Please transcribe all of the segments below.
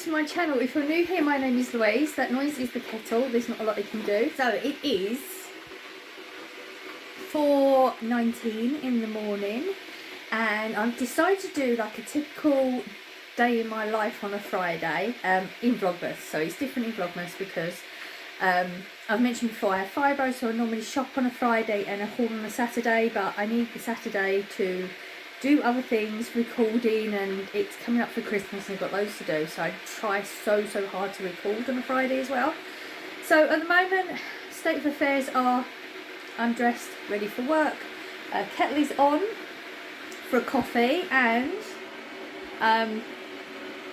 to my channel. If you're new here, my name is Louise. That noise is the kettle. There's not a lot you can do. So it is 4:19 in the morning and I've decided to do like a typical day in my life on a Friday in Vlogmas. So it's different in Vlogmas because I've mentioned before I have fibro, so I normally shop on a Friday and a haul on a Saturday, but I need the Saturday to do other things, recording, and it's coming up for Christmas and I've got loads to do, so I try so hard to record on a Friday as well. So at the moment, state of affairs are I'm dressed, ready for work, kettle is on for a coffee, and I'm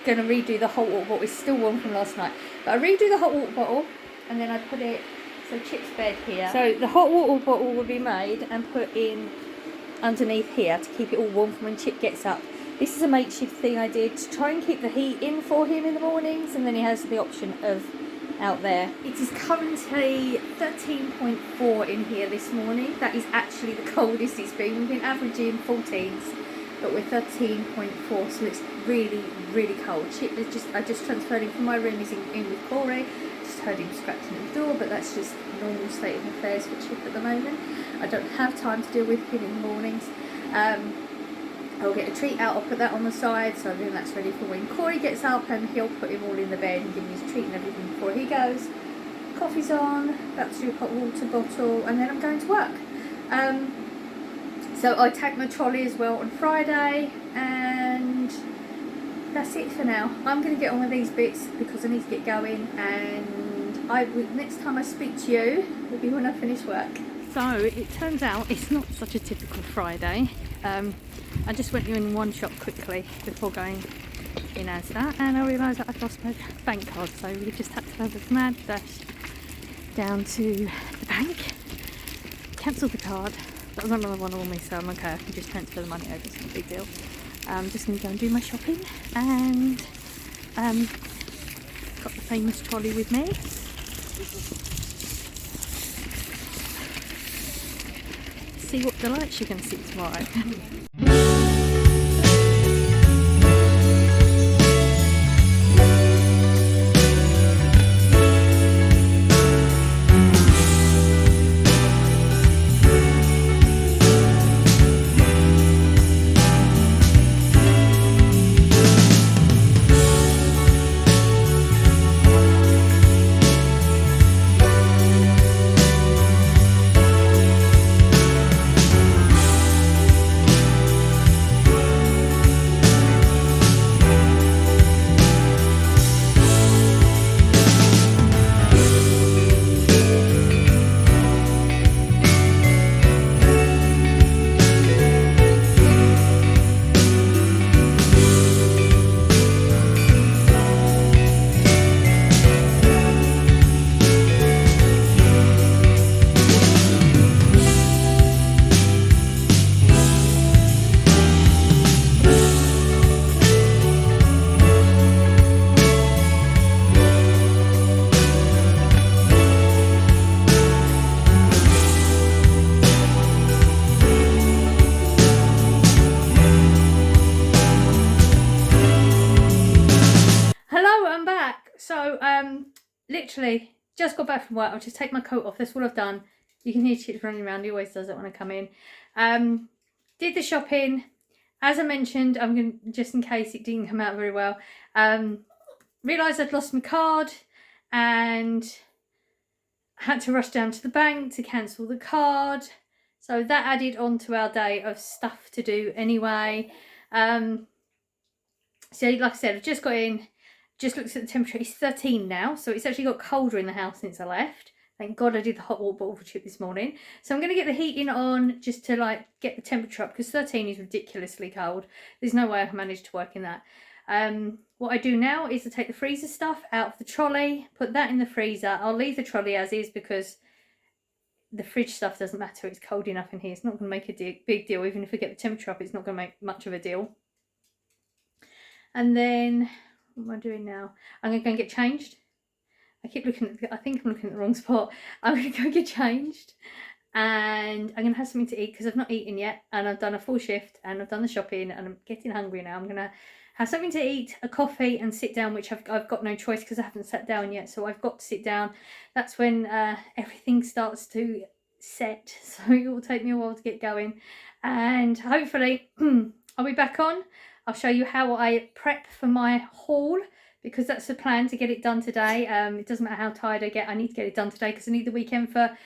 going to redo the hot water bottle. It's still warm from last night, but I redo the hot water bottle and then I put it, so Chip's bed here. So the hot water bottle will be made and put in underneath here to keep it all warm for when Chip gets up. This is a makeshift thing I did to try and keep the heat in for him in the mornings, and then he has the option of out there. It is currently 13.4 in here this morning. That is actually the coldest it's been. We've been averaging 14s, but we're 13.4, so it's really cold. Chip is I just transferred him from my room. He's in with Corey. Just heard him scratching at the door, but that's just normal state of affairs for Chip at the moment. I don't have time to deal with him in the mornings. I'll get a treat out, I'll put that on the side, so then that's ready for when Corey gets up, and he'll put him all in the bed and give him his treat and everything before he goes. Coffee's on, about to do a hot water bottle, and then I'm going to work. So I take my trolley as well on Friday, and that's it for now. I'm going to get on with these bits because I need to get going, and next time I speak to you will be when I finish work. So it turns out it's not such a typical Friday. I just went in one shop quickly before going in Asda, and I realised that I'd lost my bank card, so we just had to have a mad dash down to the bank, cancel the card. That was another one on me, so I'm okay, I can just transfer the money over, it's not a big deal. I'm just going to go and do my shopping, and got the famous trolley with me. See what delights you're going to see tomorrow. So literally just got back from work. I'll just take my coat off. That's what I've done. You can hear Chip running around. He always does it when I come in. Did the shopping. As I mentioned, I'm going to, just in case it didn't come out very well, realised I'd lost my card and had to rush down to the bank to cancel the card. So that added on to our day of stuff to do anyway. So like I said, I've just got in. Just looked at the temperature, it's 13 now, so it's actually got colder in the house since I left. Thank God I did the hot water bottle for Chip this morning. So I'm going to get the heating on just to like get the temperature up, because 13 is ridiculously cold. There's no way I can manage to work in that. What I do now is I take the freezer stuff out of the trolley, put that in the freezer. I'll leave the trolley as is because the fridge stuff doesn't matter. It's cold enough in here. It's not going to make a big deal. Even if I get the temperature up, it's not going to make much of a deal. And then what am I doing now? I'm going to go and get changed. I think I'm looking at the wrong spot. I'm going to go get changed, and I'm going to have something to eat because I've not eaten yet, and I've done a full shift and I've done the shopping and I'm getting hungry now. I'm going to have something to eat, a coffee, and sit down, which I've got no choice because I haven't sat down yet, so I've got to sit down. That's when everything starts to set, so it will take me a while to get going, and hopefully I'll be back on. I'll show you how I prep for my haul, because that's the plan, to get it done today. It doesn't matter how tired I get, I need to get it done today because I need the weekend for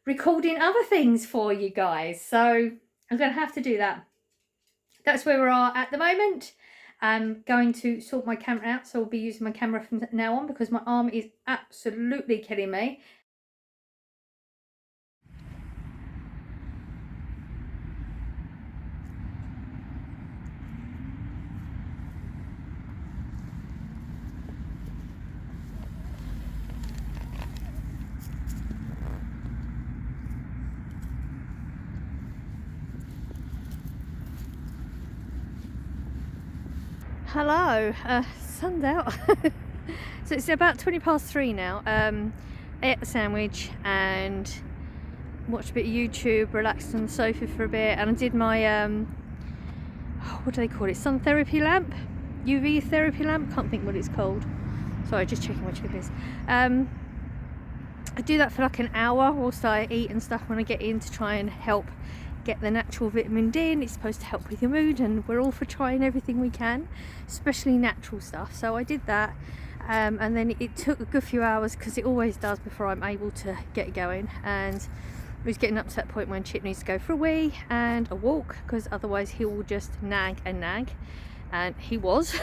recording other things for you guys. So I'm going to have to do that. That's where we are at the moment. I'm going to sort my camera out, so I'll be using my camera from now on because my arm is absolutely killing me. Hello, sun's out. So it's about 3:20 now. I ate a sandwich and watched a bit of YouTube, relaxed on the sofa for a bit, and I did my what do they call it, sun therapy lamp, UV therapy lamp, can't think what it's called, sorry, just checking what it is. I do that for like an hour whilst I eat and stuff when I get in, to try and help get the natural vitamin D, and it's supposed to help with your mood, and we're all for trying everything we can, especially natural stuff. So I did that, and then it took a good few hours, because it always does, before I'm able to get going, and I was getting up to that point when Chip needs to go for a wee and a walk, because otherwise he will just nag and nag, and he was.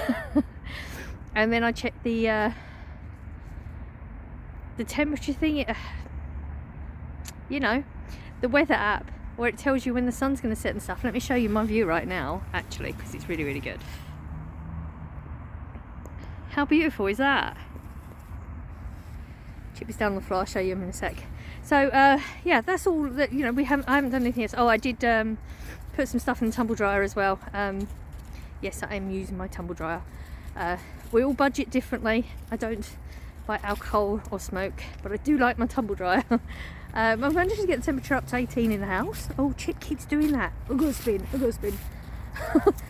And then I checked the temperature thing, you know, the weather app, where it tells you when the sun's going to set and stuff. Let me show you my view right now, actually, because it's really, really good. How beautiful is that? Chip is down on the floor, I'll show you him in a sec. So yeah, that's all that, you know, I haven't done anything else. Oh, I did put some stuff in the tumble dryer as well. Yes, I am using my tumble dryer. We all budget differently. I don't buy alcohol or smoke, but I do like my tumble dryer. I've managed to get the temperature up to 18 in the house. Oh, Chip keeps doing that. I've got to spin, I've got to spin.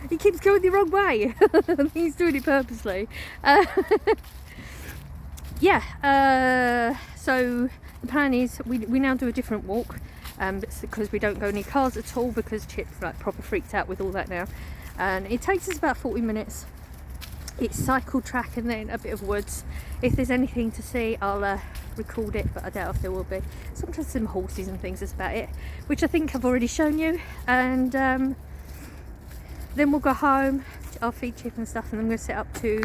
He keeps going the wrong way. I think he's doing it purposely. Yeah, so the plan is we now do a different walk, because we don't go near cars at all, because Chip's like proper freaked out with all that now. And it takes us about 40 minutes. It's cycle track and then a bit of woods. If there's anything to see, I'll record it, but I doubt if there will be. Sometimes some horses and things, that's about it, which I think I've already shown you. And then we'll go home, I'll feed Chip and stuff, and I'm going to set up to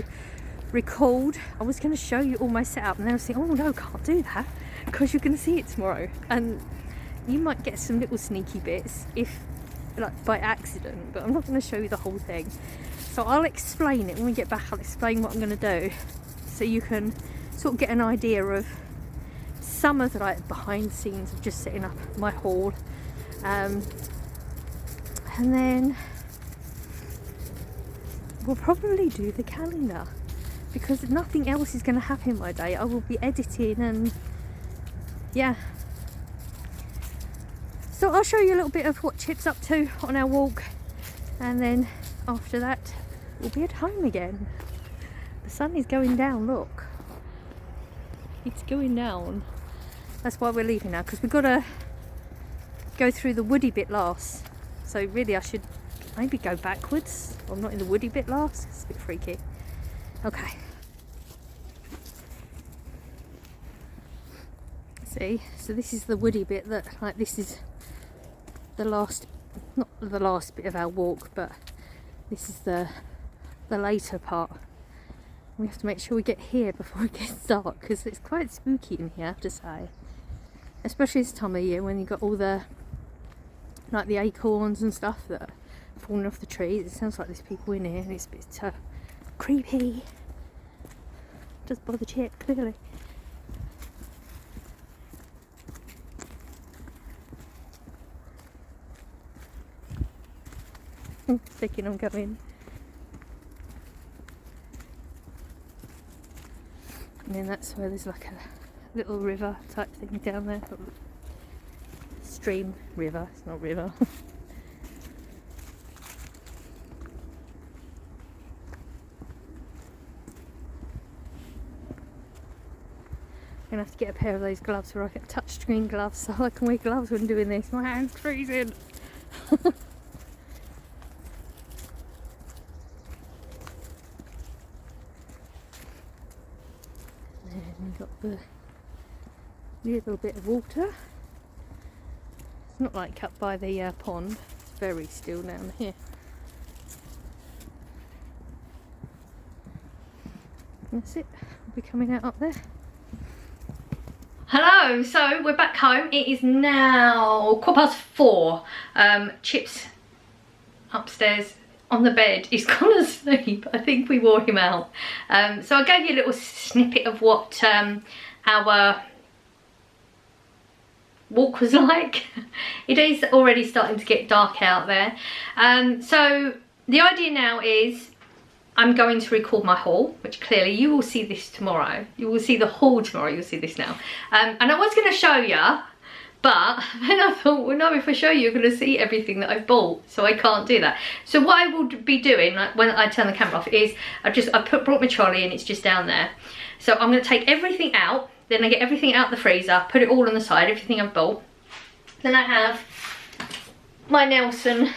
record. I was going to show you all my setup, and then I was thinking, oh no, can't do that, because you're going to see it tomorrow, and you might get some little sneaky bits, if like by accident, but I'm not going to show you the whole thing. So I'll explain it when we get back. I'll explain what I'm going to do, so you can sort of get an idea of some of the like behind the scenes of just setting up my haul. And then we'll probably do the calendar, because nothing else is going to happen in my day. I will be editing, and yeah. So I'll show you a little bit of what Chip's up to on our walk, and then after that we'll be at home again. The sun is going down, look. It's going down. That's why we're leaving now, because we've got to go through the woody bit last. So really I should maybe go backwards. I'm not in the woody bit last. It's a bit freaky. Okay. See, so this is the woody bit, that like this is the last, not the last bit of our walk, but this is the later part. We have to make sure we get here before it gets dark, because it's quite spooky in here, I have to say. Especially this time of year, when you've got all the, like the acorns and stuff that are falling off the trees. It sounds like there's people in here, and it's a bit creepy. Does bother Chip, clearly. Thinking I'm going. And then that's where there's like a little river type thing down there. Stream, river, it's not river. gonna have to get a pair of those gloves where I get touchscreen gloves so I can wear gloves when doing this. My hand's freezing. And we've got the little bit of water. It's not like up by the pond. It's very still down here. That's it. I'll be coming out up there. Hello, so we're back home. It is now 4:15. Chip's upstairs on the bed. He's gone to sleep. I think we wore him out. So I gave you a little snippet of what our walk was like. It is already starting to get dark out there. So the idea now is I'm going to record my haul, which clearly you will see this tomorrow. You will see the haul tomorrow, you'll see this now. And I was going to show you, but then I thought, well no, if I show you, you're going to see everything that I've bought, so I can't do that. So what I will be doing, like, when I turn the camera off, is brought my trolley and it's just down there. So I'm going to take everything out, then I get everything out the freezer, put it all on the side, everything I've bought. Then I have my Nelson.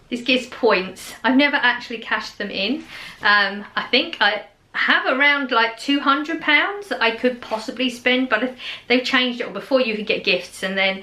This gives points. I've never actually cashed them in. I think I have around like £200 that I could possibly spend, but they've changed it. Before you could get gifts, and then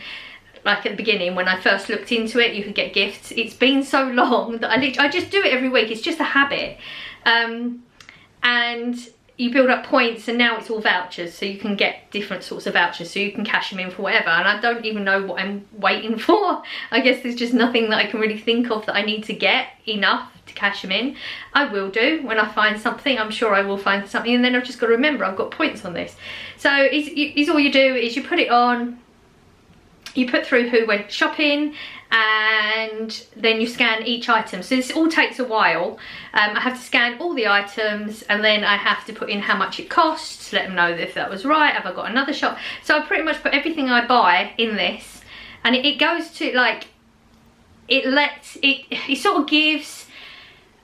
like at the beginning when I first looked into it, you could get gifts. It's been so long that I just do it every week. It's just a habit. And you build up points, and now it's all vouchers, so you can get different sorts of vouchers, so you can cash them in for whatever. And I don't even know what I'm waiting for. I guess there's just nothing that I can really think of that I need to get enough to cash them in. I will do when I find something. I'm sure I will find something, and then I've just got to remember I've got points on this. So it's all you do is you put it on, you put through who went shopping, and then you scan each item. So this all takes a while. I have to scan all the items, and then I have to put in how much it costs, let them know if that was right, have I got another shop. So I pretty much put everything I buy in this, and it goes to like, it sort of gives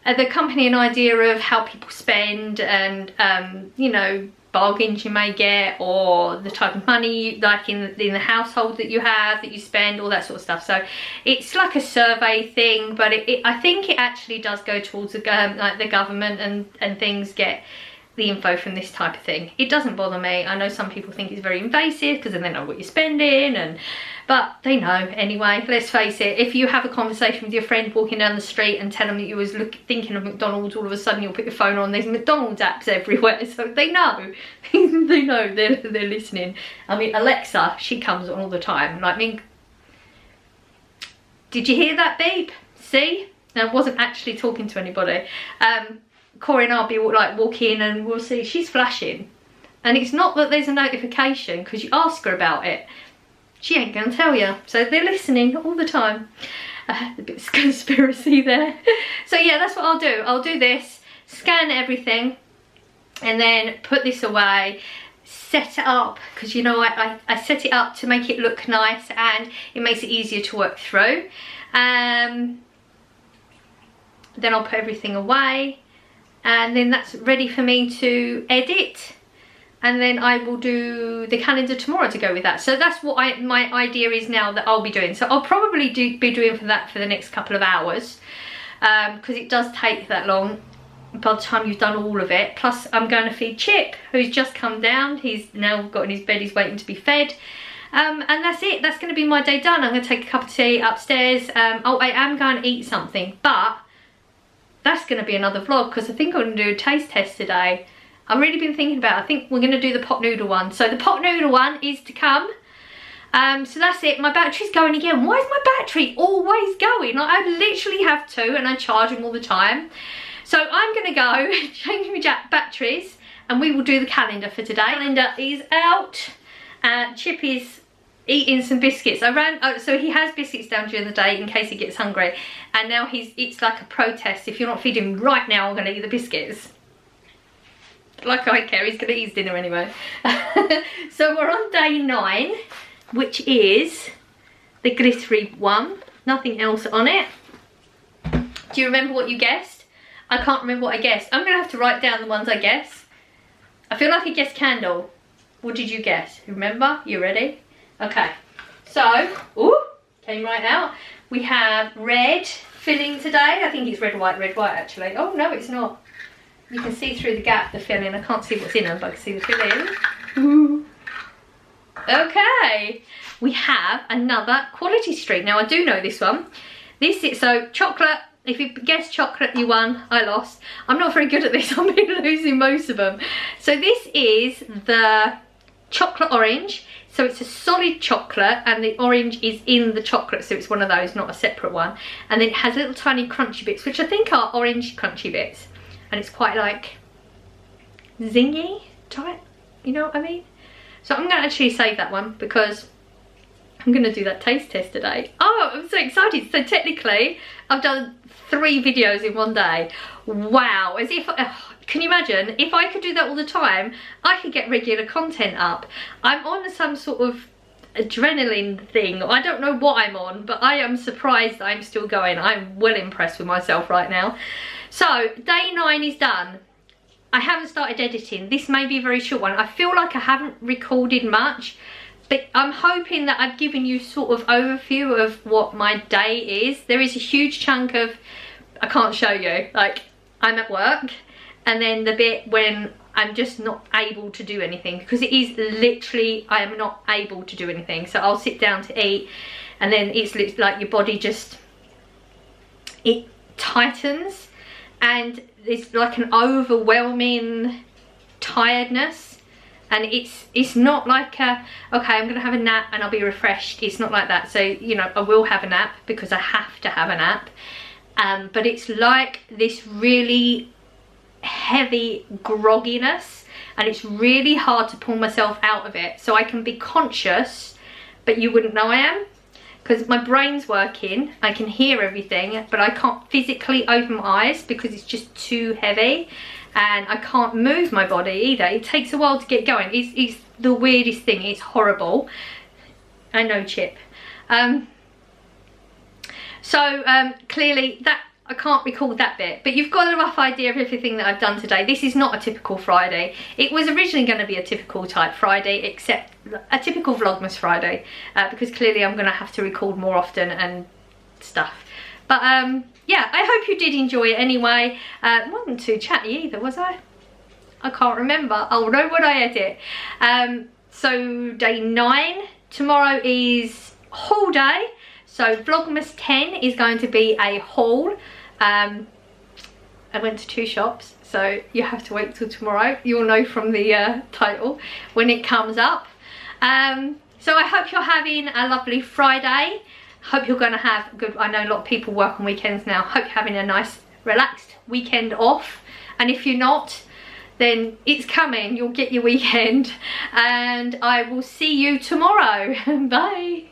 the company an idea of how people spend, and you know, bargains you may get, or the type of money like in the household that you spend, all that sort of stuff. So it's like a survey thing, but I think it actually does go towards like the government, and things get the info from this type of thing. It doesn't bother me. I know some people think it's very invasive because then they know what you're spending, but they know anyway. Let's face it, if you have a conversation with your friend walking down the street and tell them that you was thinking of McDonald's, all of a sudden you'll put your phone on, there's McDonald's apps everywhere, so they know. They know, they're listening. I mean, Alexa, she comes on all the time. Like, I mean, did you hear that beep? See? Now, I wasn't actually talking to anybody. Corey and I'll be like walking, and we'll see she's flashing, and it's not that there's a notification because you ask her about it. She ain't gonna tell you. So they're listening all the time. A bit of conspiracy there. So yeah, that's what I'll do. I'll do this, scan everything, and then put this away, set it up, because you know I set it up to make it look nice, and it makes it easier to work through. Then I'll put everything away, and then that's ready for me to edit, and then I will do the calendar tomorrow to go with that. So that's what my idea is now that I'll be doing. So I'll probably be doing that for the next couple of hours, because it does take that long by the time you've done all of it. Plus I'm going to feed Chip, who's just come down. He's now got in his bed, he's waiting to be fed. And that's it. That's going to be my day done. I'm going to take a cup of tea upstairs. Oh, I am going to eat something, but that's going to be another vlog, because I think I'm going to do a taste test today. I've really been thinking about it. I think we're going to do the pot noodle one. So the pot noodle one is to come. So that's it. My battery's going again. Why is my battery always going? Like, I literally have two, and I charge them all the time. So I'm going to go change my batteries, and we will do the calendar for today. Calendar is out. Chip is eating some biscuits. So he has biscuits down during the day in case he gets hungry, and now it's like a protest. If you're not feeding him right now, I'm going to eat the biscuits. Like I care, he's going to eat his dinner anyway. So we're on day 9, which is the glittery one. Nothing else on it. Do you remember what you guessed? I can't remember what I guessed. I'm going to have to write down the ones I guessed. I feel like I guessed candle. What did you guess? Remember? You ready? Okay. So, ooh, came right out. We have red filling today. I think it's red, white actually. Oh, no, it's not. You can see through the gap the filling. I can't see what's in them, but I can see the filling. Ooh. Okay. We have another Quality Streak. Now, I do know this one. This is, so chocolate. If you guessed chocolate, you won. I lost. I'm not very good at this. I've been losing most of them. So this is the chocolate orange. So it's a solid chocolate and the orange is in the chocolate. So it's one of those, not a separate one. And then it has little tiny crunchy bits, which I think are orange crunchy bits. And it's quite like zingy type, you know what I mean? So I'm going to actually save that one because I'm going to do that taste test today. Oh, I'm so excited. So technically, I've done 3 videos in one day. Wow. As if, can you imagine? If I could do that all the time, I could get regular content up. I'm on some sort of adrenaline thing. I don't know what I'm on, but I am surprised I'm still going. I'm well impressed with myself right now. So, day 9 is done. I haven't started editing. This may be a very short one. I feel like I haven't recorded much, but I'm hoping that I've given you sort of overview of what my day is. There is a huge chunk of, I can't show you, like I'm at work, and then the bit when I'm just not able to do anything, because it is literally, I am not able to do anything. So I'll sit down to eat, and then it's like your body just, it tightens, and it's like an overwhelming tiredness. And it's not like a, okay, I'm gonna have a nap and I'll be refreshed. It's not like that. So, you know, I will have a nap because I have to have a nap. But it's like this really heavy grogginess, and it's really hard to pull myself out of it. So I can be conscious, but you wouldn't know I am, because my brain's working, I can hear everything, but I can't physically open my eyes because it's just too heavy. And I can't move my body either. It takes a while to get going. It's the weirdest thing. It's horrible. I know, Chip. Clearly that I can't record that bit, but you've got a rough idea of everything that I've done today. This is not a typical Friday. It was originally going to be a typical type Friday, except a typical Vlogmas Friday, because clearly I'm going to have to record more often and stuff. But yeah, I hope you did enjoy it anyway. Wasn't too chatty either, was I? I can't remember. I'll know when I edit. So day 9, tomorrow is haul day. So Vlogmas 10 is going to be a haul. I went to 2 shops, so you have to wait till tomorrow. You'll know from the title when it comes up. So I hope you're having a lovely Friday. Hope you're going to have a good, I know a lot of people work on weekends now. Hope you're having a nice relaxed weekend off. And if you're not, then it's coming. You'll get your weekend. And I will see you tomorrow. Bye.